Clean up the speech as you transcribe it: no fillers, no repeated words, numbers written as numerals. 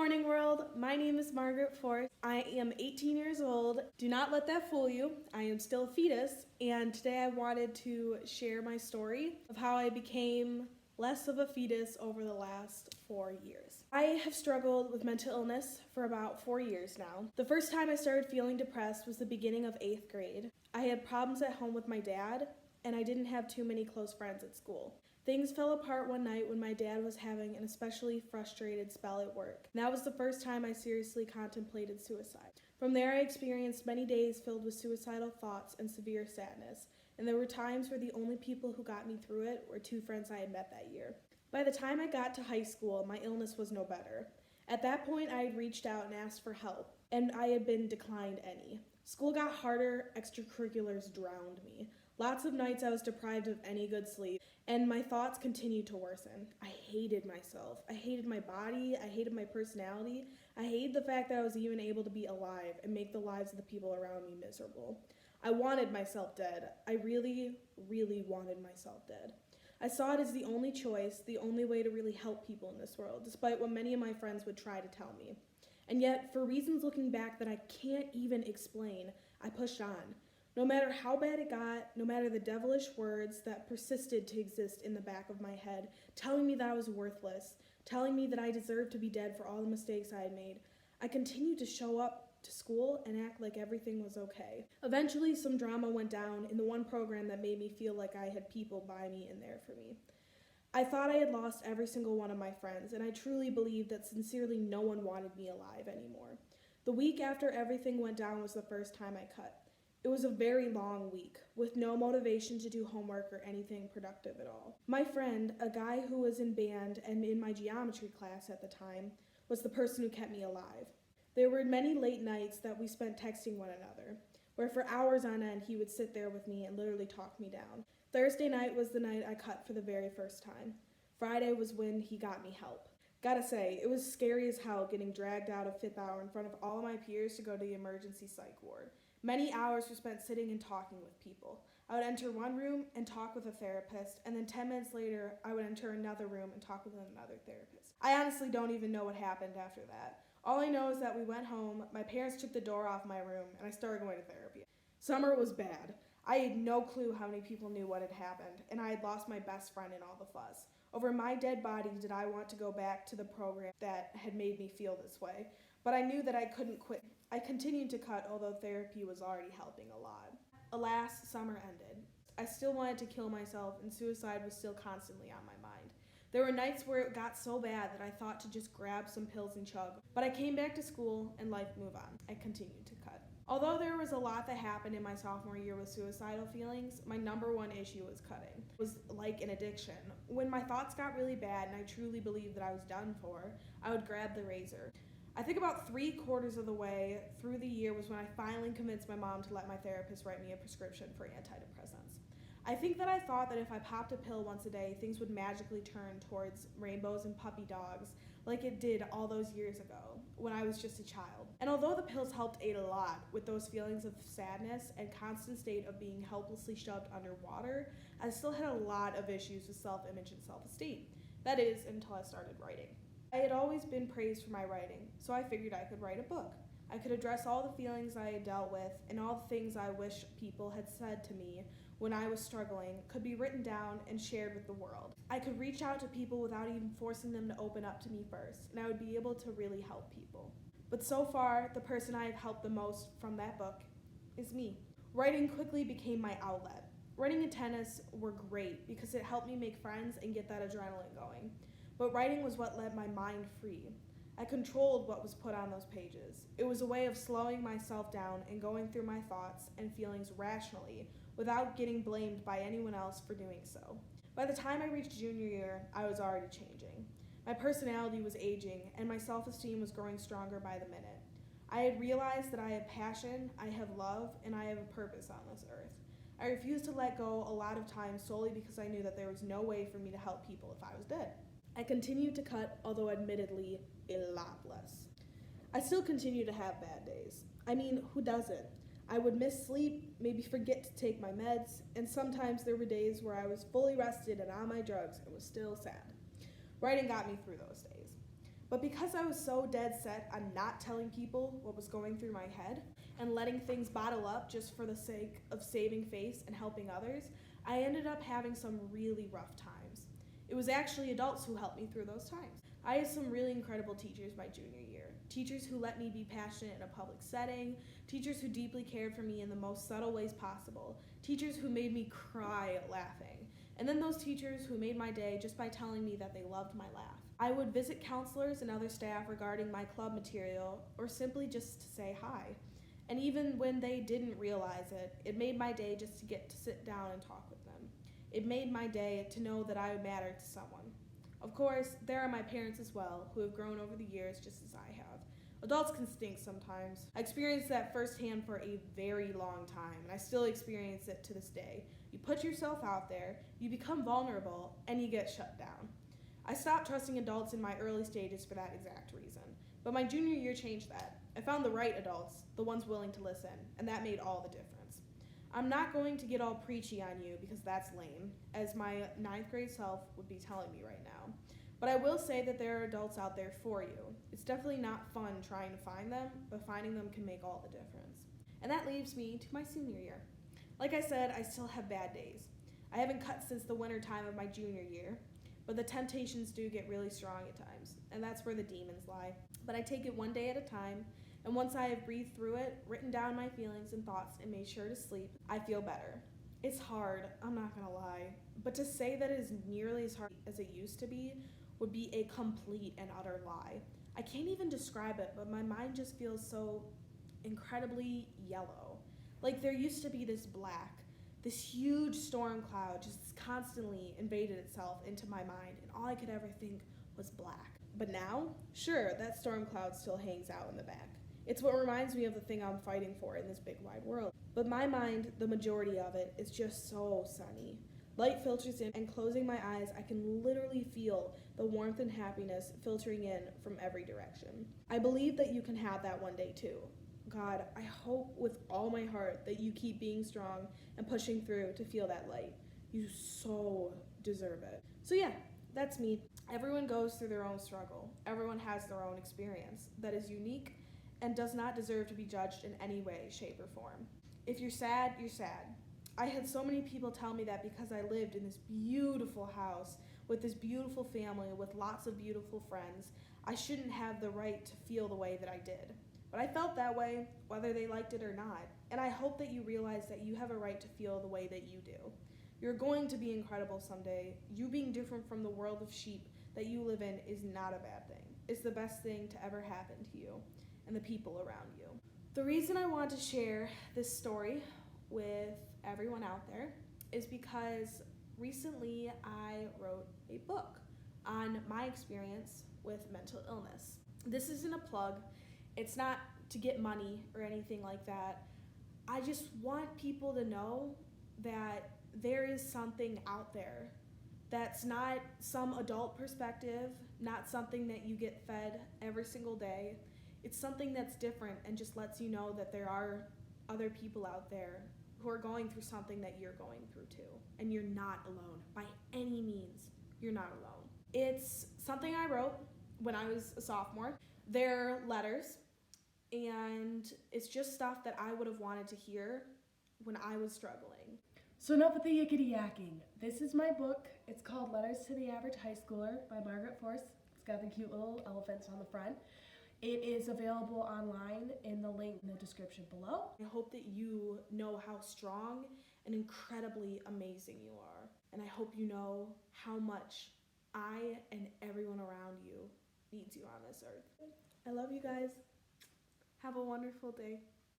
morning, world. My name is Margaret Forth. I am 18 years old. Do not let that fool you. I am still a fetus, and today I wanted to share my story of how I became less of a fetus over the last 4 years. I have struggled with mental illness for about 4 years now. The first time I started feeling depressed was the beginning of 8th grade. I had problems at home with my dad, and I didn't have too many close friends at school. Things fell apart one night when my dad was having an especially frustrated spell at work. And that was the first time I seriously contemplated suicide. From there, I experienced many days filled with suicidal thoughts and severe sadness. And there were times where the only people who got me through it were 2 friends I had met that year. By the time I got to high school, my illness was no better. At that point, I had reached out and asked for help, and I had been declined any. School got harder, extracurriculars drowned me. Lots of nights I was deprived of any good sleep, and my thoughts continued to worsen. I hated myself. I hated my body. I hated my personality. I hated the fact that I was even able to be alive and make the lives of the people around me miserable. I wanted myself dead. I really, really wanted myself dead. I saw it as the only choice, the only way to really help people in this world, despite what many of my friends would try to tell me. And yet, for reasons looking back that I can't even explain, I pushed on. No matter how bad it got, no matter the devilish words that persisted to exist in the back of my head, telling me that I was worthless, telling me that I deserved to be dead for all the mistakes I had made, I continued to show up to school and act like everything was okay. Eventually, some drama went down in the one program that made me feel like I had people by me and there for me. I thought I had lost every single one of my friends, and I truly believed that sincerely no one wanted me alive anymore. The week after everything went down was the first time I cut. It was a very long week, with no motivation to do homework or anything productive at all. My friend, a guy who was in band and in my geometry class at the time, was the person who kept me alive. There were many late nights that we spent texting one another, where for hours on end he would sit there with me and literally talk me down. Thursday night was the night I cut for the very first time. Friday was when he got me help. Gotta say, it was scary as hell getting dragged out of 5th hour in front of all of my peers to go to the emergency psych ward. Many hours were spent sitting and talking with people. I would enter one room and talk with a therapist, and then 10 minutes later, I would enter another room and talk with another therapist. I honestly don't even know what happened after that. All I know is that we went home, my parents took the door off my room, and I started going to therapy. Summer was bad. I had no clue how many people knew what had happened, and I had lost my best friend in all the fuss. Over my dead body did I want to go back to the program that had made me feel this way, but I knew that I couldn't quit. I continued to cut, although therapy was already helping a lot. Alas, summer ended. I still wanted to kill myself, and suicide was still constantly on my mind. There were nights where it got so bad that I thought to just grab some pills and chug, but I came back to school and life moved on. I continued to cut. Although there was a lot that happened in my sophomore year with suicidal feelings, my number one issue was cutting. It was like an addiction. When my thoughts got really bad and I truly believed that I was done for, I would grab the razor. I think about 3/4 of the way through the year was when I finally convinced my mom to let my therapist write me a prescription for antidepressants. I think that I thought that if I popped a pill once a day, things would magically turn towards rainbows and puppy dogs like it did all those years ago when I was just a child. And although the pills helped aid a lot with those feelings of sadness and constant state of being helplessly shoved underwater, I still had a lot of issues with self-image and self-esteem. That is, until I started writing. I had always been praised for my writing, so I figured I could write a book. I could address all the feelings I had dealt with and all the things I wish people had said to me when I was struggling could be written down and shared with the world. I could reach out to people without even forcing them to open up to me first, and I would be able to really help people. But so far, the person I have helped the most from that book is me. Writing quickly became my outlet. Running and tennis were great because it helped me make friends and get that adrenaline going. But writing was what let my mind free. I controlled what was put on those pages. It was a way of slowing myself down and going through my thoughts and feelings rationally without getting blamed by anyone else for doing so. By the time I reached junior year, I was already changing. My personality was aging and my self-esteem was growing stronger by the minute. I had realized that I have passion, I have love, and I have a purpose on this earth. I refused to let go a lot of times solely because I knew that there was no way for me to help people if I was dead. I continued to cut, although admittedly, a lot less. I still continue to have bad days. I mean, who doesn't? I would miss sleep, maybe forget to take my meds, and sometimes there were days where I was fully rested and on my drugs and was still sad. Writing got me through those days. But because I was so dead set on not telling people what was going through my head and letting things bottle up just for the sake of saving face and helping others, I ended up having some really rough times. It was actually adults who helped me through those times. I had some really incredible teachers my junior year. Teachers who let me be passionate in a public setting, teachers who deeply cared for me in the most subtle ways possible, teachers who made me cry laughing, and then those teachers who made my day just by telling me that they loved my laugh. I would visit counselors and other staff regarding my club material or simply just to say hi. And even when they didn't realize it, it made my day just to get to sit down and talk with them. It made my day to know that I mattered to someone. Of course, there are my parents as well, who have grown over the years just as I have. Adults can stink sometimes. I experienced that firsthand for a very long time, and I still experience it to this day. You put yourself out there, you become vulnerable, and you get shut down. I stopped trusting adults in my early stages for that exact reason. But my junior year changed that. I found the right adults, the ones willing to listen, and that made all the difference. I'm not going to get all preachy on you because that's lame, as my 9th grade self would be telling me right now. But I will say that there are adults out there for you. It's definitely not fun trying to find them, but finding them can make all the difference. And that leaves me to my senior year. Like I said, I still have bad days. I haven't cut since the winter time of my junior year, but the temptations do get really strong at times, and that's where the demons lie. But I take it one day at a time, and once I have breathed through it, written down my feelings and thoughts, and made sure to sleep, I feel better. It's hard, I'm not gonna lie, but to say that it is nearly as hard as it used to be would be a complete and utter lie. I can't even describe it, but my mind just feels so incredibly yellow. Like there used to be this black, this huge storm cloud just constantly invaded itself into my mind, and all I could ever think was black. But now, sure, that storm cloud still hangs out in the back. It's what reminds me of the thing I'm fighting for in this big wide world. But my mind, the majority of it, is just so sunny. Light filters in, and closing my eyes, I can literally feel the warmth and happiness filtering in from every direction. I believe that you can have that one day too. God, I hope with all my heart that you keep being strong and pushing through to feel that light. You so deserve it. So yeah, that's me. Everyone goes through their own struggle. Everyone has their own experience that is unique and does not deserve to be judged in any way, shape, or form. If you're sad, you're sad. I had so many people tell me that because I lived in this beautiful house with this beautiful family with lots of beautiful friends, I shouldn't have the right to feel the way that I did. But I felt that way, whether they liked it or not. And I hope that you realize that you have a right to feel the way that you do. You're going to be incredible someday. You being different from the world of sheep that you live in is not a bad thing. It's the best thing to ever happen to you and the people around you. The reason I want to share this story with everyone out there is because recently I wrote a book on my experience with mental illness. This isn't a plug. It's not to get money or anything like that. I just want people to know that there is something out there that's not some adult perspective, not something that you get fed every single day. It's something that's different and just lets you know that there are other people out there who are going through something that you're going through too. And you're not alone. By any means, you're not alone. It's something I wrote when I was a sophomore. They're letters, and it's just stuff that I would have wanted to hear when I was struggling. So enough with the yickety yakking. This is my book. It's called Letters to the Average High Schooler by Margaret Force. It's got the cute little elephants on the front. It is available online in the link in the description below. I hope that you know how strong and incredibly amazing you are. And I hope you know how much I and everyone around you needs you on this earth. I love you guys. Have a wonderful day.